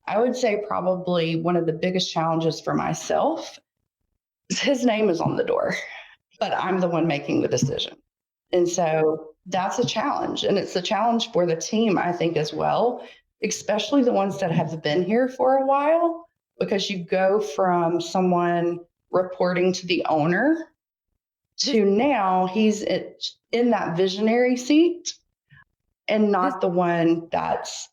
I would say probably one of the biggest challenges for myself is his name is on the door, but I'm the one making the decision. And so that's a challenge. And it's a challenge for the team, I think, as well, especially the ones that have been here for a while, because you go from someone reporting to the owner to now he's in that visionary seat and not the one that's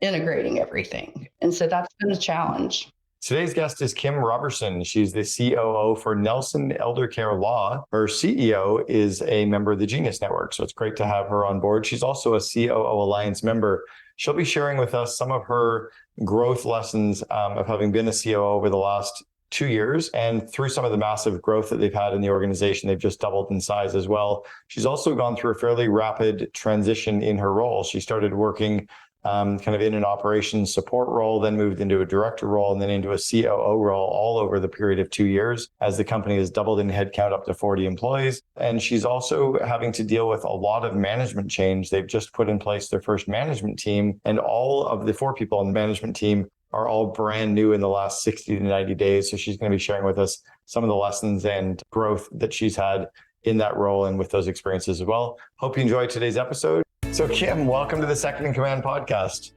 integrating everything. And so that's been a challenge. Today's guest is Kim Roberson. She's the COO for Nelson Elder Care Law. Her CEO is a member of the Genius Network, so it's great to have her on board. She's also a COO Alliance member. She'll be sharing with us some of her growth lessons of having been a COO over the last 2 years, and through some of the massive growth that they've had in the organization. They've just doubled in size as well. She's also gone through a fairly rapid transition in her role. She started working kind of in an operations support role, then moved into a director role, and then into a COO role all over the period of 2 years as the company has doubled in headcount up to 40 employees. And she's also having to deal with a lot of management change. They've just put in place their first management team, and all of the 4 people on the management team are all brand new in the last 60 to 90 days. So she's going to be sharing with us some of the lessons and growth that she's had in that role and with those experiences as well. Hope you enjoyed today's episode. So Kim, welcome to the Second in Command podcast.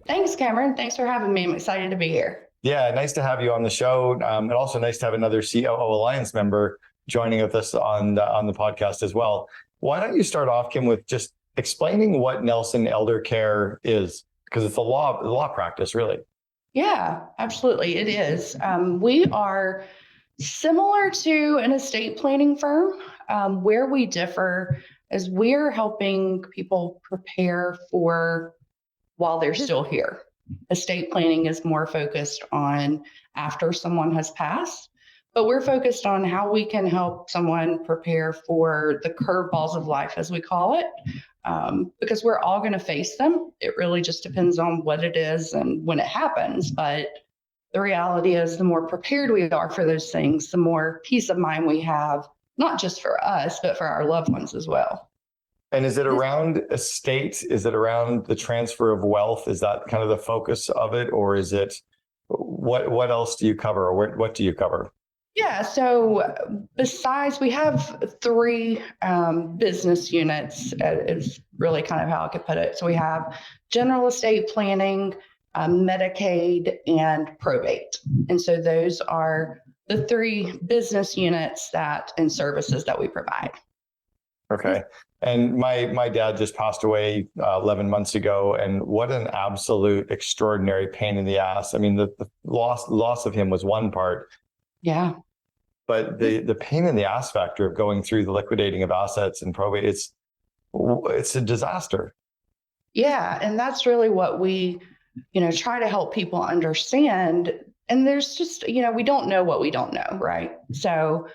Thanks, Cameron. Thanks for having me. I'm excited to be here. Yeah, nice to have you on the show. And also nice to have another COO Alliance member joining with us on the podcast as well. Why don't you start off, Kim, with just explaining what Nelson Elder Care is? Because it's a law practice, really. Yeah, absolutely. It is. We are similar to an estate planning firm. Where we differ is we're helping people prepare for while they're still here. Estate planning is more focused on after someone has passed, but we're focused on how we can help someone prepare for the curveballs of life, as we call it, because we're all going to face them. It really just depends on what it is and when it happens. But the reality is the more prepared we are for those things, the more peace of mind we have, not just for us, but for our loved ones as well. And is it around estate? Is it around the transfer of wealth? Is that kind of the focus of it? Or is it, what else do you cover? Or what do you cover? Yeah, so besides, we have 3 business units, is really kind of how I could put it. So we have general estate planning, Medicaid, and probate. And so those are the 3 business units and services that we provide. Okay. And my dad just passed away 11 months ago, and what an absolute extraordinary pain in the ass. I mean, the loss of him was one part. Yeah. But the pain in the ass factor of going through the liquidating of assets and probate, it's a disaster. Yeah, and that's really what we, try to help people understand. And there's just, we don't know what we don't know, right? So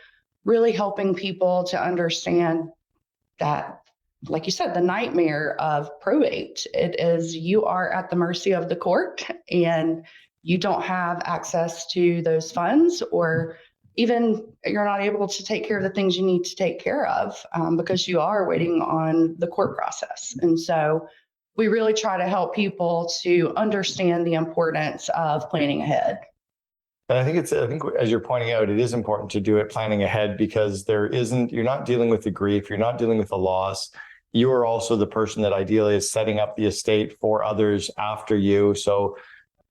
really helping people to understand that, like you said, the nightmare of probate, it is you are at the mercy of the court and you don't have access to those funds, or even you're not able to take care of the things you need to take care of because you are waiting on the court process. And so we really try to help people to understand the importance of planning ahead. And I think as you're pointing out, it is important to do it planning ahead, because you're not dealing with the grief, you're not dealing with the loss. You are also the person that ideally is setting up the estate for others after you. So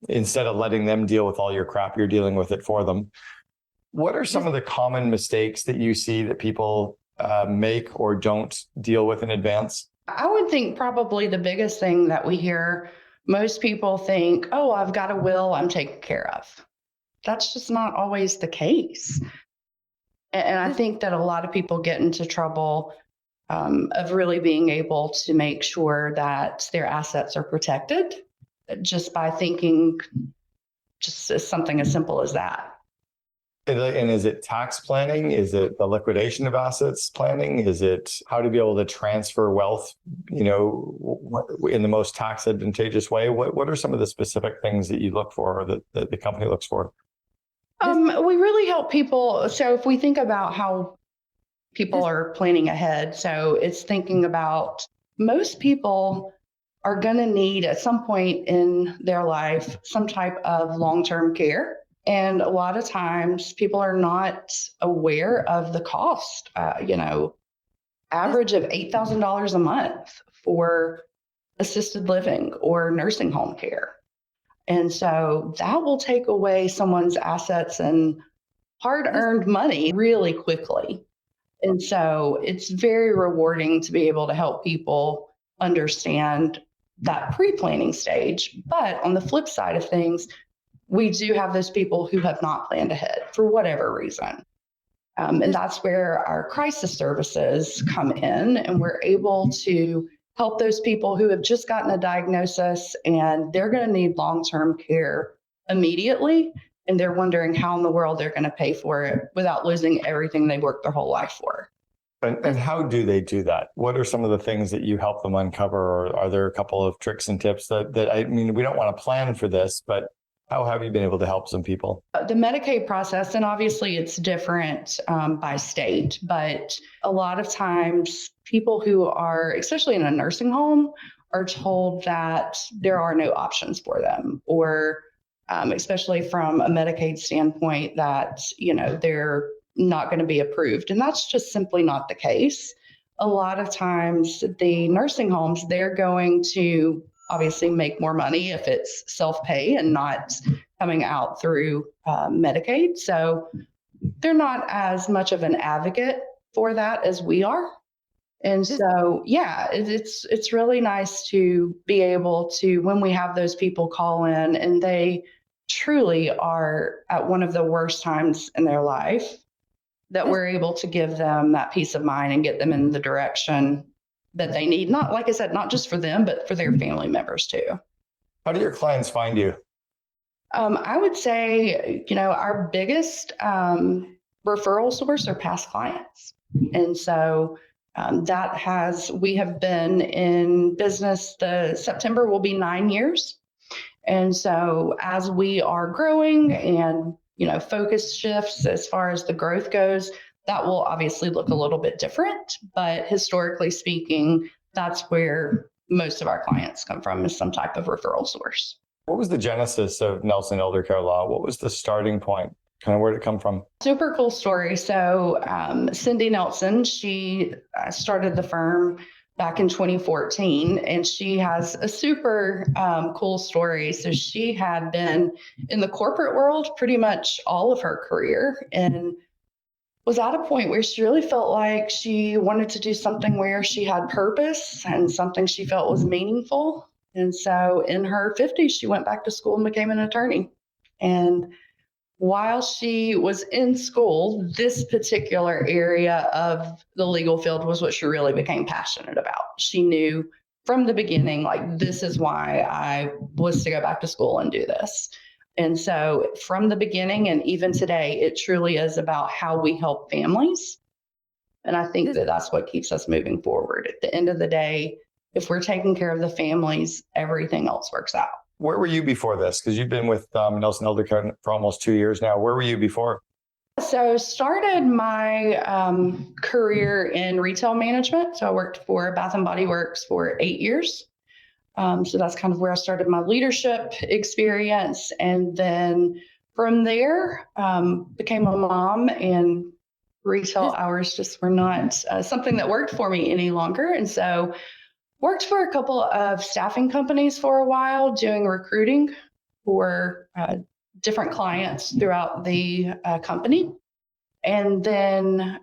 instead of letting them deal with all your crap, you're dealing with it for them. What are some of the common mistakes that you see that people make or don't deal with in advance? I would think probably the biggest thing that we hear, most people think, oh, I've got a will, I'm taken care of. That's just not always the case. And I think that a lot of people get into trouble of really being able to make sure that their assets are protected just by thinking just something as simple as that. And is it tax planning? Is it the liquidation of assets planning? Is it how to be able to transfer wealth, in the most tax advantageous way? What are some of the specific things that you look for, or that the company looks for? We really help people. So if we think about how people are planning ahead, so it's thinking about most people are going to need at some point in their life some type of long-term care. And a lot of times people are not aware of the cost, average of $8,000 a month for assisted living or nursing home care. And so that will take away someone's assets and hard-earned money really quickly. And so it's very rewarding to be able to help people understand that pre-planning stage. But on the flip side of things, we do have those people who have not planned ahead for whatever reason. And that's where our crisis services come in, and we're able to help those people who have just gotten a diagnosis and they're going to need long-term care immediately. And they're wondering how in the world they're going to pay for it without losing everything they worked their whole life for. And how do they do that? What are some of the things that you help them uncover? Or are there a couple of tricks and tips that I mean, we don't want to plan for this, but how have you been able to help some people? The Medicaid process, and obviously it's different by state, but a lot of times people who are, especially in a nursing home, are told that there are no options for them, or especially from a Medicaid standpoint, that they're not going to be approved, and that's just simply not the case. A lot of times, the nursing homes, they're going to obviously make more money if it's self-pay and not coming out through Medicaid. So they're not as much of an advocate for that as we are. And so, yeah, it's really nice to be able to, when we have those people call in and they truly are at one of the worst times in their life, that we're able to give them that peace of mind and get them in the direction that they need. Not, like I said, not just for them, but for their family members too. How do your clients find you? I would say, our biggest referral source are past clients. And so we have been in business, September will be 9 years. And so as we are growing and, focus shifts as far as the growth goes, that will obviously look a little bit different. But historically speaking, that's where most of our clients come from, is some type of referral source. What was the genesis of Nelson Elder Care Law? What was the starting point? Kind of where did it come from? Super cool story. So Cindy Nelson, she started the firm back in 2014, and she has a super cool story. So she had been in the corporate world pretty much all of her career, and was at a point where she really felt like she wanted to do something where she had purpose and something she felt was meaningful. And so in her 50s, she went back to school and became an attorney. And while she was in school, this particular area of the legal field was what she really became passionate about. She knew from the beginning, like, this is why I was to go back to school and do this. And so from the beginning and even today, it truly is about how we help families. And I think that that's what keeps us moving forward. At the end of the day, if we're taking care of the families, everything else works out. Where were you before this? Because you've been with Nelson Elder Care for almost 2 years now. Where were you before? So started my career in retail management. So I worked for Bath and Body Works for 8 years. So that's kind of where I started my leadership experience. And then from there, became a mom, and retail hours just were not something that worked for me any longer. And so worked for a couple of staffing companies for a while, doing recruiting for different clients throughout the company. And then,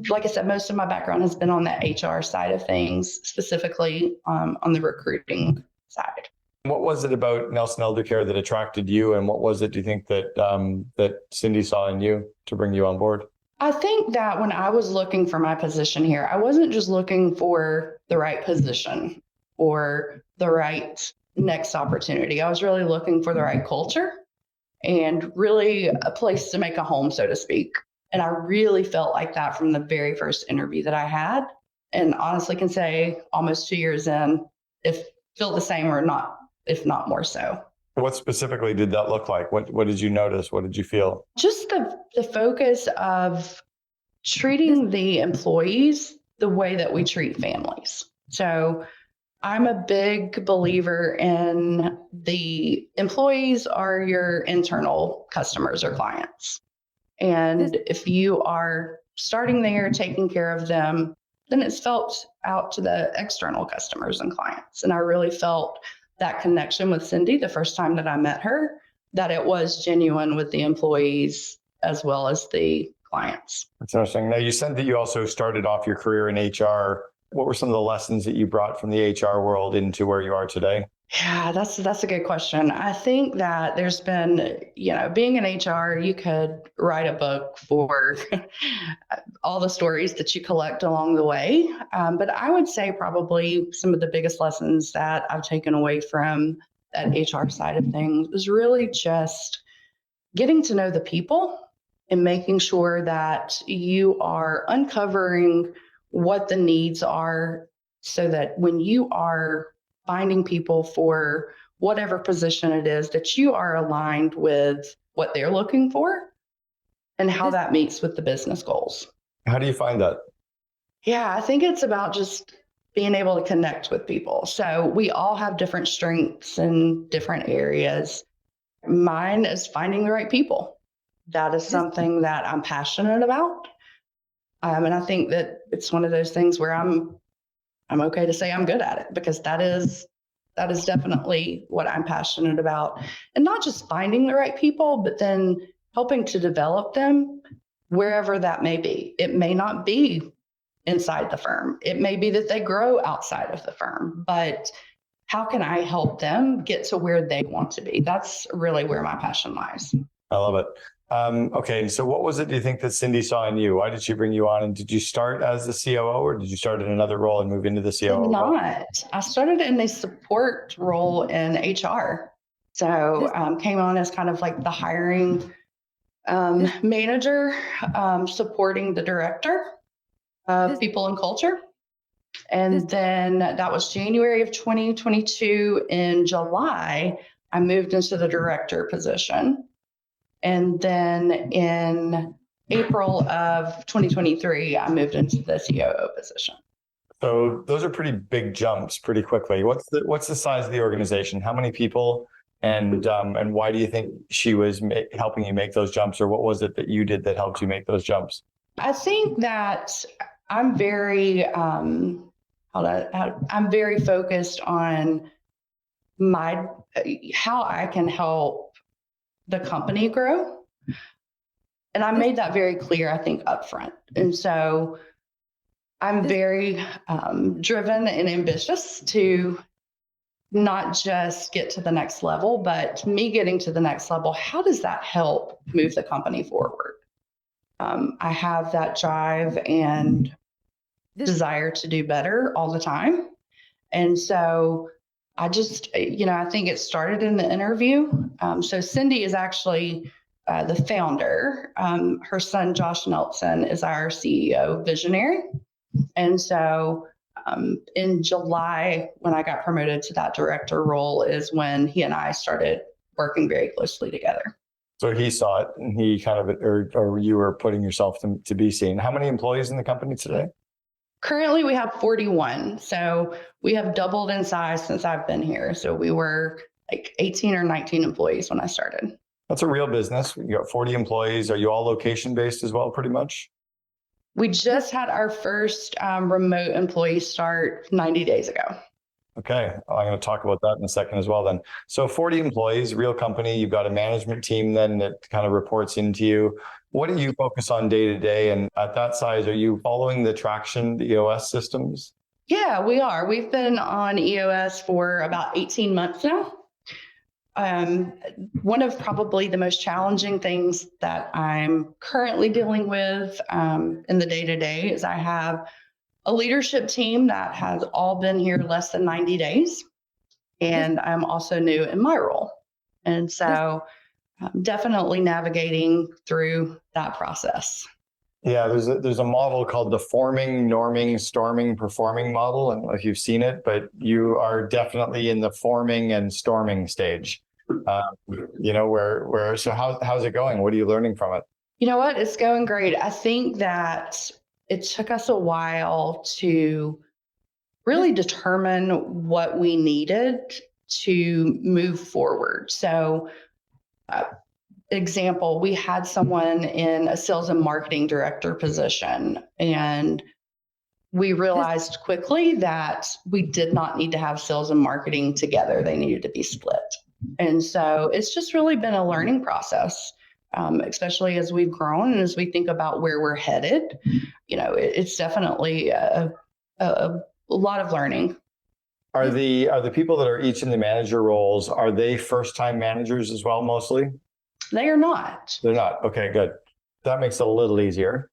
like I said, most of my background has been on the HR side of things, specifically on the recruiting side. What was it about Nelson Elder Care that attracted you? And what was it, do you think, that that Cindy saw in you to bring you on board? I think that when I was looking for my position here, I wasn't just looking for the right position or the right next opportunity. I was really looking for the right culture and really a place to make a home, so to speak. And I really felt like that from the very first interview that I had. And honestly can say almost 2 years in, if feel the same or not, if not more so. What specifically did that look like? What did you notice? What did you feel? Just the focus of treating the employees the way that we treat families. So I'm a big believer in the employees are your internal customers or clients. And if you are starting there, taking care of them, then it's felt out to the external customers and clients. And I really felt that connection with Cindy the first time that I met her, that it was genuine with the employees as well as the clients. That's interesting. Now, you said that you also started off your career in HR. What were some of the lessons that you brought from the HR world into where you are today? Yeah, that's a good question. I think that there's been, being in HR, you could write a book for all the stories that you collect along the way. But I would say probably some of the biggest lessons that I've taken away from that HR side of things is really just getting to know the people and making sure that you are uncovering what the needs are so that when you are finding people for whatever position it is, that you are aligned with what they're looking for and how that meets with the business goals. How do you find that? Yeah, I think it's about just being able to connect with people. So we all have different strengths in different areas. Mine is finding the right people. That is something that I'm passionate about. And I think that it's one of those things where I'm okay to say I'm good at it, because that is definitely what I'm passionate about. And not just finding the right people, but then helping to develop them wherever that may be. It may not be inside the firm. It may be that they grow outside of the firm, but how can I help them get to where they want to be? That's really where my passion lies. I love it. Okay, so what was it, do you think, that Cindy saw in you? Why did she bring you on? And did you start as the COO, or did you start in another role and move into the COO Did role? not. I started in a support role in HR. So came on as kind of like the hiring manager, supporting the director of people and culture. And then that was January of 2022. In July, I moved into the director position. And then in April of 2023, I moved into the COO position. So those are pretty big jumps pretty quickly. What's the size of the organization? How many people? And why do you think she was helping you make those jumps, or what was it that you did that helped you make those jumps? I think that I'm very I'm very focused on how I can help the company grow. And I made that very clear, I think, upfront. And so I'm very driven and ambitious to not just get to the next level, but me getting to the next level, how does that help move the company forward? I have that drive and desire to do better all the time. And so I just, I think it started in the interview. So Cindy is actually the founder. Her son, Josh Nelson, is our CEO visionary. And so in July, when I got promoted to that director role, is when he and I started working very closely together. So he saw it, and he kind of, or you were putting yourself to be seen. How many employees in the company today? Currently, we have 41. So we have doubled in size since I've been here. So we were like 18 or 19 employees when I started. That's a real business. You got 40 employees. Are you all location based as well, pretty much? We just had our first remote employee start 90 days ago. Okay, I'm going to talk about that in a second as well then. So 40 employees, real company. You've got a management team then that kind of reports into you. What do you focus on day to day? And at that size, are you following the traction, the EOS systems? Yeah, we are. We've been on EOS for about 18 months now. One of probably the most challenging things that I'm currently dealing with in the day-to-day is I have a leadership team that has all been here less than 90 days. And I'm also new in my role. And so I'm definitely navigating through that process. Yeah, there's a model called the forming, norming, storming, performing model. I don't know if you've seen it, but you are definitely in the forming and storming stage. So how's it going? What are you learning from it? You know what? It's going great. I think that it took us a while to really determine what we needed to move forward. So, example, we had someone in a sales and marketing director position, and we realized quickly that we did not need to have sales and marketing together. They needed to be split. And so it's just really been a learning process, especially as we've grown and as we think about where we're headed. It's definitely a lot of learning. Are the people that are each in the manager roles, are they first-time managers as well, mostly? They are not. They're not. Okay, good. That makes it a little easier.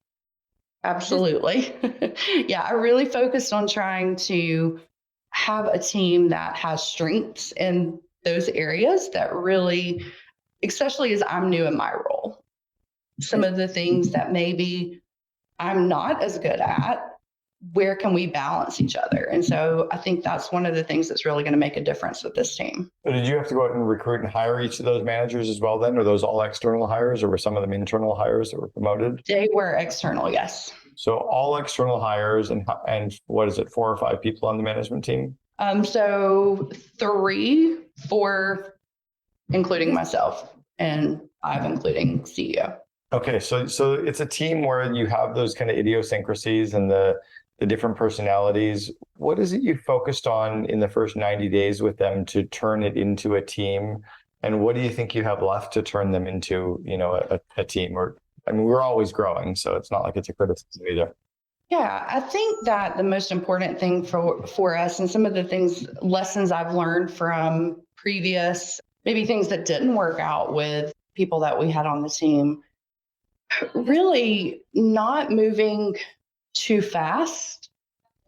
Absolutely. Yeah, I really focused on trying to have a team that has strengths in those areas that really, especially as I'm new in my role, some of the things that maybe I'm not as good at, where can we balance each other? And so I think that's one of the things that's really going to make a difference with this team. So did you have to go out and recruit and hire each of those managers as well then? Are those all external hires, or were some of them internal hires that were promoted? They were external, yes. So all external hires, and what is it, 4 or 5 people on the management team? So 3, 4, including myself, and 5, including CEO. Okay, so it's a team where you have those kind of idiosyncrasies and the different personalities. What is it you focused on in the first 90 days with them to turn it into a team? And what do you think you have left to turn them into, a team? Or, I mean, we're always growing, so it's not like it's a criticism either. Yeah, I think that the most important thing for us, and some of the lessons I've learned from previous, maybe things that didn't work out with people that we had on the team, really not moving too fast.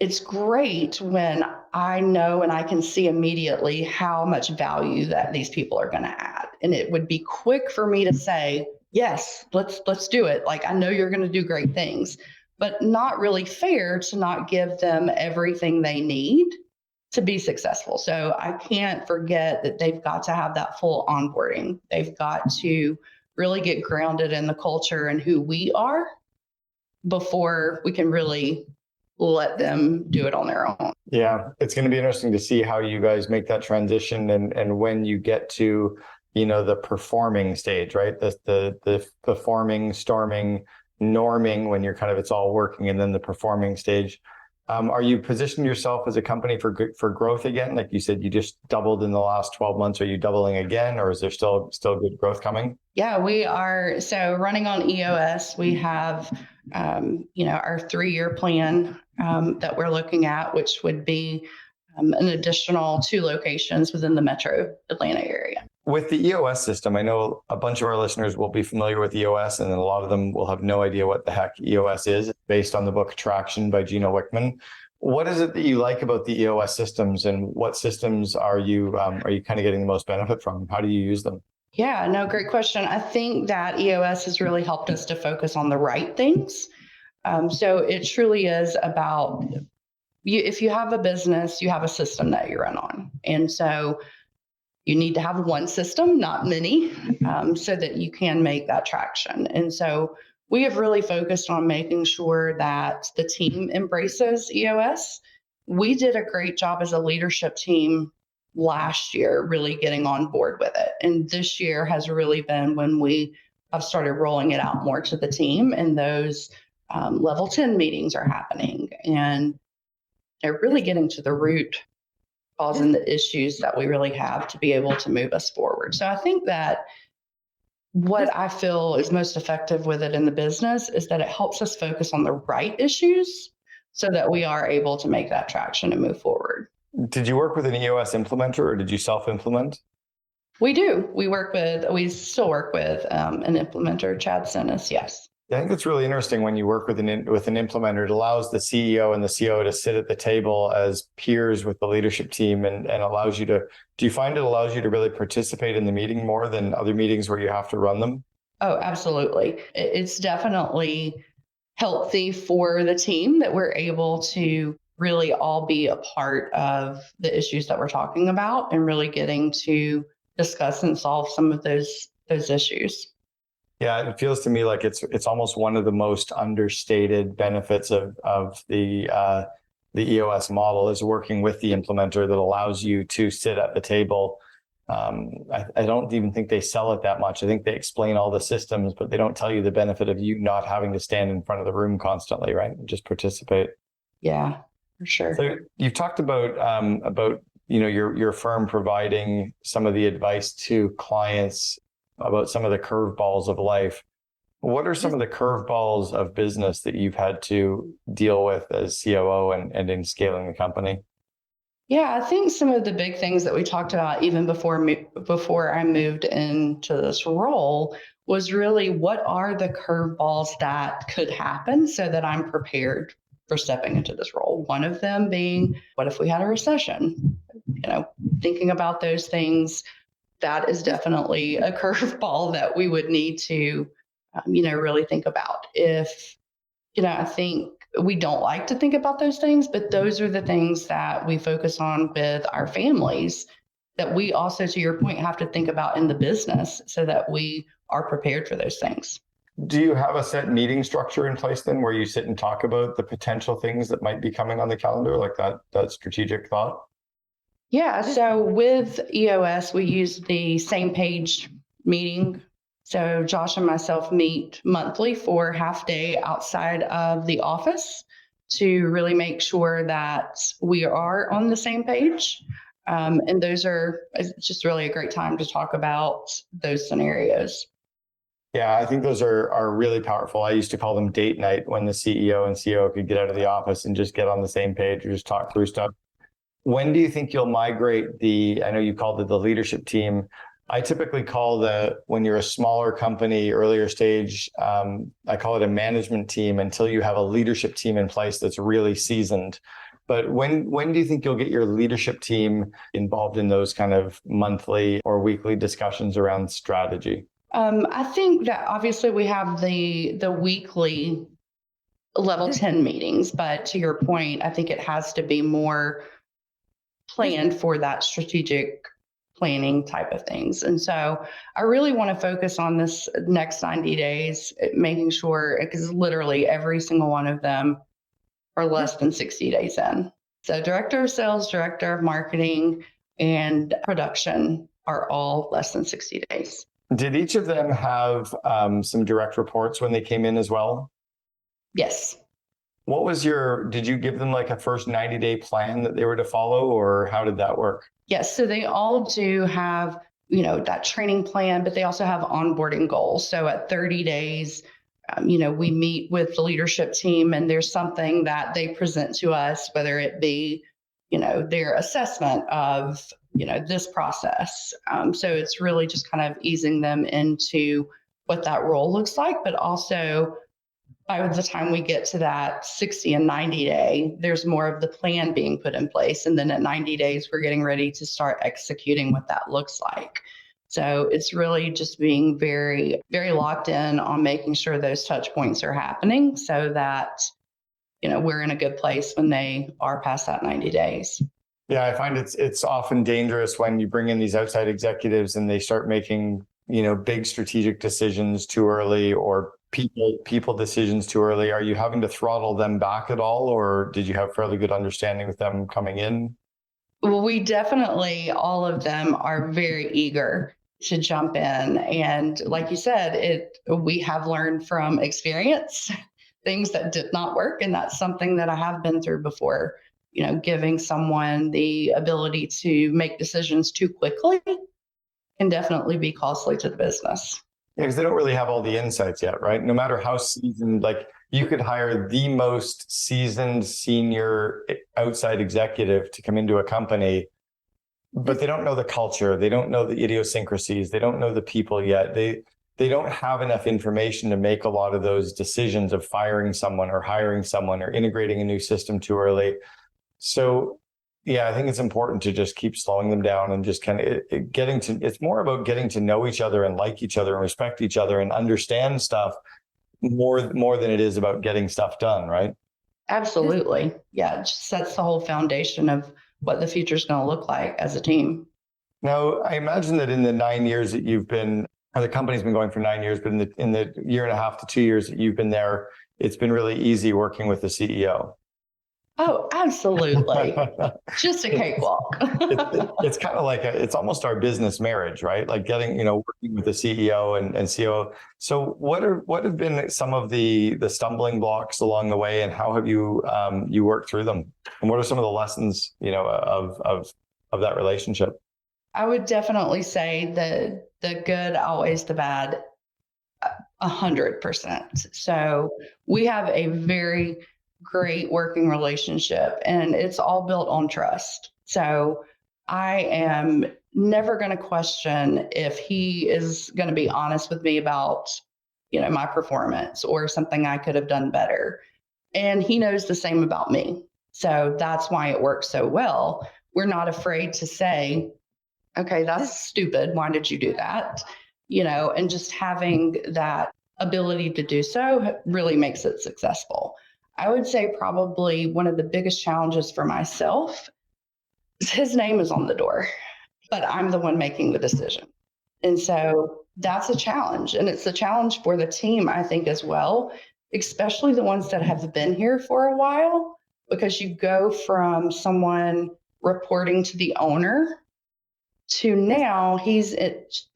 It's great when I know and I can see immediately how much value that these people are going to add. And it would be quick for me to say, yes, let's do it. Like, I know you're going to do great things, but not really fair to not give them everything they need to be successful. So I can't forget that they've got to have that full onboarding. They've got to really get grounded in the culture and who we are before we can really let them do it on their own. Yeah, it's going to be interesting to see how you guys make that transition, and when you get to, the performing stage, right? The performing, storming, norming, when you're kind of, it's all working, and then the performing stage. Are you positioning yourself as a company for growth again? Like you said, you just doubled in the last 12 months. Are you doubling again, or is there still good growth coming? Yeah, we are. So running on EOS, we have, our 3-year plan that we're looking at, which would be an additional 2 locations within the metro Atlanta area. With the EOS system, I know a bunch of our listeners will be familiar with EOS, and then a lot of them will have no idea what the heck EOS is, based on the book Traction by Gino Wickman. What is it that you like about the EOS systems, and what systems are you kind of getting the most benefit from? How do you use them? Yeah, no, great question. I think that EOS has really helped us to focus on the right things. So it truly is about if you have a business, you have a system that you run on. And so you need to have one system, not many, so that you can make that traction. And so we have really focused on making sure that the team embraces EOS. We did a great job as a leadership team last year, really getting on board with it. And this year has really been when we have started rolling it out more to the team, and those level 10 meetings are happening. And they're really getting to the root cause and the issues that we really have to be able to move us forward. So I think that what I feel is most effective with it in the business is that it helps us focus on the right issues so that we are able to make that traction and move forward. Did you work with an EOS implementer, or did you self-implement? We do. We still work with an implementer, Chad sent us, yes. I think it's really interesting when you work with an implementer. It allows the CEO and the COO to sit at the table as peers with the leadership team, and allows you to. Do you find it allows you to really participate in the meeting more than other meetings where you have to run them? Oh, absolutely. It's definitely healthy for the team that we're able to really all be a part of the issues that we're talking about, and really getting to discuss and solve some of those issues. Yeah, it feels to me like it's almost one of the most understated benefits of the the EOS model is working with the implementer that allows you to sit at the table. I don't even think they sell it that much. I think they explain all the systems, but they don't tell you the benefit of you not having to stand in front of the room constantly, right? Just participate. Yeah, for sure. So you've talked about your firm providing some of the advice to clients about some of the curveballs of life. What are some of the curveballs of business that you've had to deal with as COO and in scaling the company? Yeah, I think some of the big things that we talked about even before I moved into this role was really what are the curveballs that could happen so that I'm prepared for stepping into this role. One of them being, what if we had a recession? Thinking about those things, that is definitely a curveball that we would need to, really think about. I think we don't like to think about those things, but those are the things that we focus on with our families that we also, to your point, have to think about in the business so that we are prepared for those things. Do you have a set meeting structure in place then where you sit and talk about the potential things that might be coming on the calendar, like that strategic thought? Yeah. So with EOS, we use the same page meeting. So Josh and myself meet monthly for half day outside of the office to really make sure that we are on the same page. And it's just really a great time to talk about those scenarios. Yeah, I think those are really powerful. I used to call them date night when the CEO and COO could get out of the office and just get on the same page or just talk through stuff. When do you think you'll migrate I know you called it the leadership team. I typically call when you're a smaller company, earlier stage, I call it a management team until you have a leadership team in place that's really seasoned. But when do you think you'll get your leadership team involved in those kind of monthly or weekly discussions around strategy? I think that obviously we have the weekly level 10 meetings, but to your point, I think it has to be more planned for that strategic planning type of things. And so I really want to focus on this next 90 days, making sure, because literally every single one of them are less than 60 days in. So director of sales, director of marketing, and production are all less than 60 days. Did each of them have some direct reports when they came in as well? Yes. Did you give them like a first 90-day plan that they were to follow, or how did that work? Yes. So they all do have, that training plan, but they also have onboarding goals. So at 30 days, we meet with the leadership team and there's something that they present to us, whether it be, their assessment of, this process. So it's really just kind of easing them into what that role looks like, but also by the time we get to that 60 and 90 day, there's more of the plan being put in place. And then at 90 days, we're getting ready to start executing what that looks like. So it's really just being very, very locked in on making sure those touch points are happening so that, we're in a good place when they are past that 90 days. Yeah, I find it's often dangerous when you bring in these outside executives and they start making, big strategic decisions too early or people decisions too early. Are you having to throttle them back at all, or did you have fairly good understanding with them coming in? Well, we definitely, all of them are very eager to jump in. And like you said, we have learned from experience things that did not work. And that's something that I have been through before. Giving someone the ability to make decisions too quickly can definitely be costly to the business. Yeah, because they don't really have all the insights yet, right? No matter how seasoned, like you could hire the most seasoned senior outside executive to come into a company, but they don't know the culture. They don't know the idiosyncrasies. They don't know the people yet. They don't have enough information to make a lot of those decisions of firing someone or hiring someone or integrating a new system too early. So yeah, I think it's important to just keep slowing them down and just kind of it's more about getting to know each other and like each other and respect each other and understand stuff more than it is about getting stuff done, right? Absolutely. Yeah, it just sets the whole foundation of what the future is going to look like as a team. Now, I imagine that in the 9 years that you've been, or the company's been going for 9 years, but in the year and a half to 2 years that you've been there, it's been really easy working with the CEO. Oh, absolutely. Just a cakewalk. It's kind of like it's almost our business marriage, right? Like getting, working with the CEO and COO. So what have been some of the stumbling blocks along the way, and how have you worked through them? And what are some of the lessons, of that relationship? I would definitely say the good outweighs the bad 100%. So we have a very great working relationship and it's all built on trust. So I am never going to question if he is going to be honest with me about, my performance or something I could have done better. And he knows the same about me. So that's why it works so well. We're not afraid to say, okay, that's stupid. Why did you do that? And just having that ability to do so really makes it successful. I would say probably one of the biggest challenges for myself is his name is on the door, but I'm the one making the decision. And so that's a challenge. And it's a challenge for the team, I think, as well, especially the ones that have been here for a while, because you go from someone reporting to the owner to now he's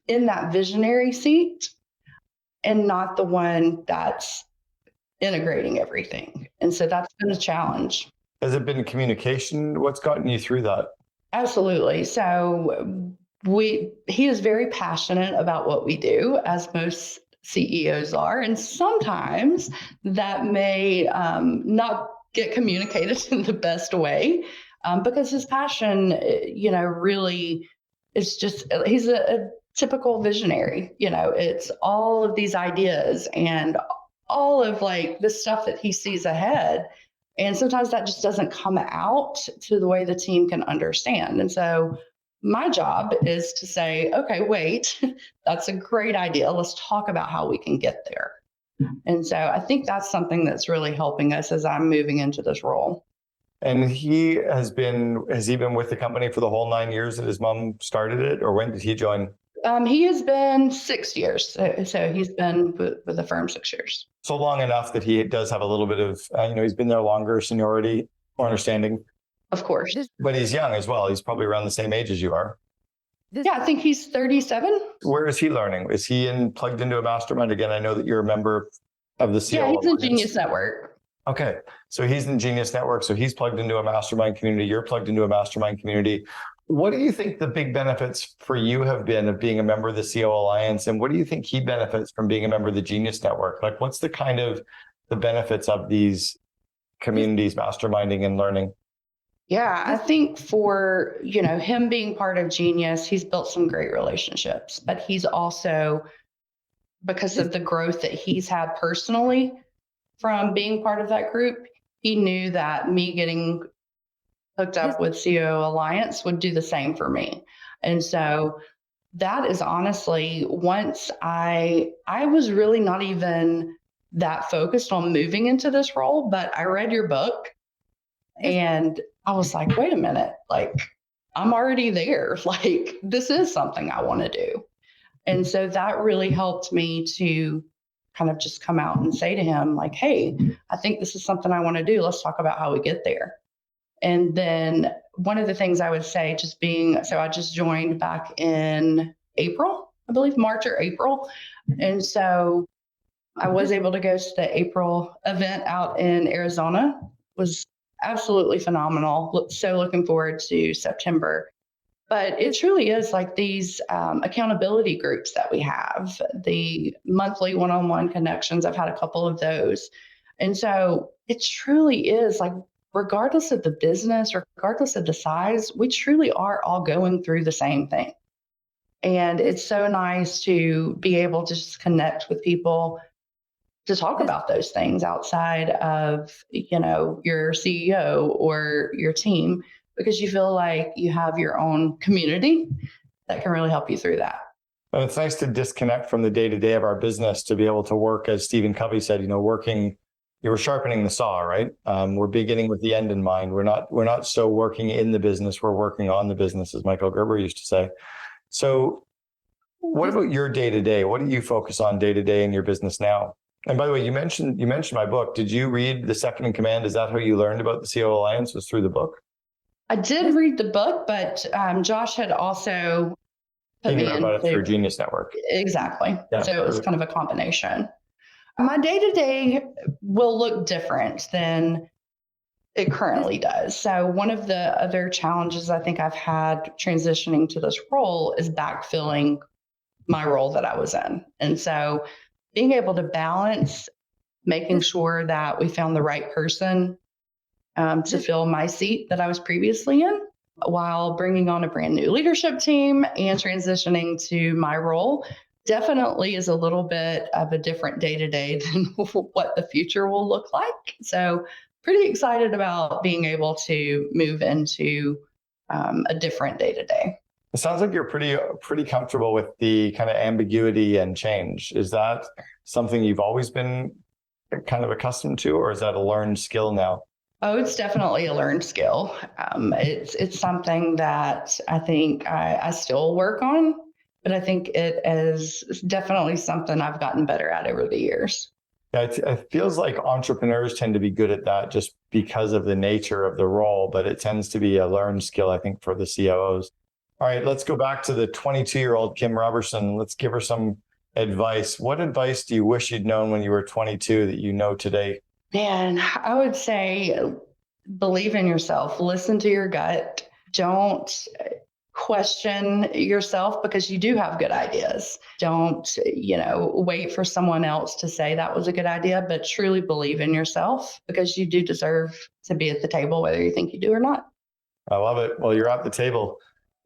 in that visionary seat and not the one that's integrating everything. And so that's been a challenge. Has it been communication? What's gotten you through that? Absolutely. So he is very passionate about what we do, as most CEOs are, and sometimes that may not get communicated in the best way because his passion, really is just he's a typical visionary. It's all of these ideas and all of like the stuff that he sees ahead. And sometimes that just doesn't come out to the way the team can understand. And so my job is to say, okay, wait, that's a great idea. Let's talk about how we can get there. And so I think that's something that's really helping us as I'm moving into this role. And has he been with the company for the whole 9 years that his mom started it, or when did he join? He has been 6 years. So he's been with the firm 6 years. So long enough that he does have a little bit of, he's been there longer, seniority, more understanding. Of course. But he's young as well. He's probably around the same age as you are. Yeah, I think he's 37. Where is he learning? Is he plugged into a mastermind? Again, I know that you're a member of the COO Yeah, he's in Alliance. Genius Network. Okay. So he's in Genius Network. So he's plugged into a mastermind community. You're plugged into a mastermind community. What do you think the big benefits for you have been of being a member of the COO Alliance? And what do you think he benefits from being a member of the Genius Network? Like, what's the kind of the benefits of these communities, masterminding and learning? Yeah, I think for, him being part of Genius, he's built some great relationships, but he's also, because of the growth that he's had personally from being part of that group, he knew that me getting hooked up with COO Alliance would do the same for me. And so that is honestly, once I was really not even that focused on moving into this role, but I read your book and I was like, wait a minute, like I'm already there. Like this is something I want to do. And so that really helped me to kind of just come out and say to him, like, hey, I think this is something I want to do. Let's talk about how we get there. And then one of the things I would say, so I just joined back in April, I believe March or April. And so I was able to go to the April event out in Arizona. It was absolutely phenomenal. So looking forward to September. But it truly is like these accountability groups that we have, the monthly one-on-one connections. I've had a couple of those. And so it truly is like, regardless of the business, regardless of the size, we truly are all going through the same thing. And it's so nice to be able to just connect with people to talk about those things outside of, your CEO or your team, because you feel like you have your own community that can really help you through that. And it's nice to disconnect from the day-to-day of our business to be able to work, as Stephen Covey said, you're sharpening the saw, right? We're beginning with the end in mind. We're not so working in the business, we're working on the business, as Michael Gerber used to say. So what about your day-to-day? What do you focus on day-to-day in your business now? And by the way, you mentioned my book. Did you read The Second in Command? Is that how you learned about the COO Alliance? Was through the book? I did read the book, but Josh had also put You me knew about it through into Genius Network. exactly. Yeah. So it was kind of a combination. My day to day will look different than it currently does. So, one of the other challenges I think I've had transitioning to this role is backfilling my role that I was in. And so, being able to balance making sure that we found the right person to fill my seat that I was previously in while bringing on a brand new leadership team and transitioning to my role definitely is a little bit of a different day to day than what the future will look like. So, pretty excited about being able to move into a different day to day. It sounds like you're pretty comfortable with the kind of ambiguity and change. Is that something you've always been kind of accustomed to, or is that a learned skill now? Oh, it's definitely a learned skill. It's something that I think I still work on, but I think it is definitely something I've gotten better at over the years. Yeah, it feels like entrepreneurs tend to be good at that just because of the nature of the role, but it tends to be a learned skill, I think, for the COOs. All right, let's go back to the 22-year-old Kim Roberson. Let's give her some advice. What advice do you wish you'd known when you were 22 that you know today? Man, I would say believe in yourself, listen to your gut. Don't question yourself because you do have good ideas. Don't, wait for someone else to say that was a good idea, but truly believe in yourself because you do deserve to be at the table, whether you think you do or not. I love it. Well, you're at the table.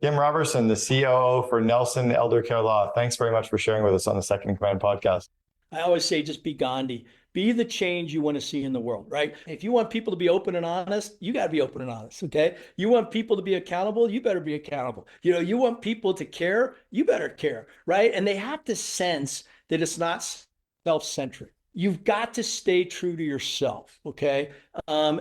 Kim Roberson, the COO for Nelson Elder Care Law. Thanks very much for sharing with us on the Second in Command podcast. I always say just be Gandhi. Be the change you want to see in the world, right? If you want people to be open and honest, you got to be open and honest, okay? You want people to be accountable, you better be accountable. You want people to care, you better care, right? And they have to sense that it's not self-centric. You've got to stay true to yourself, okay? And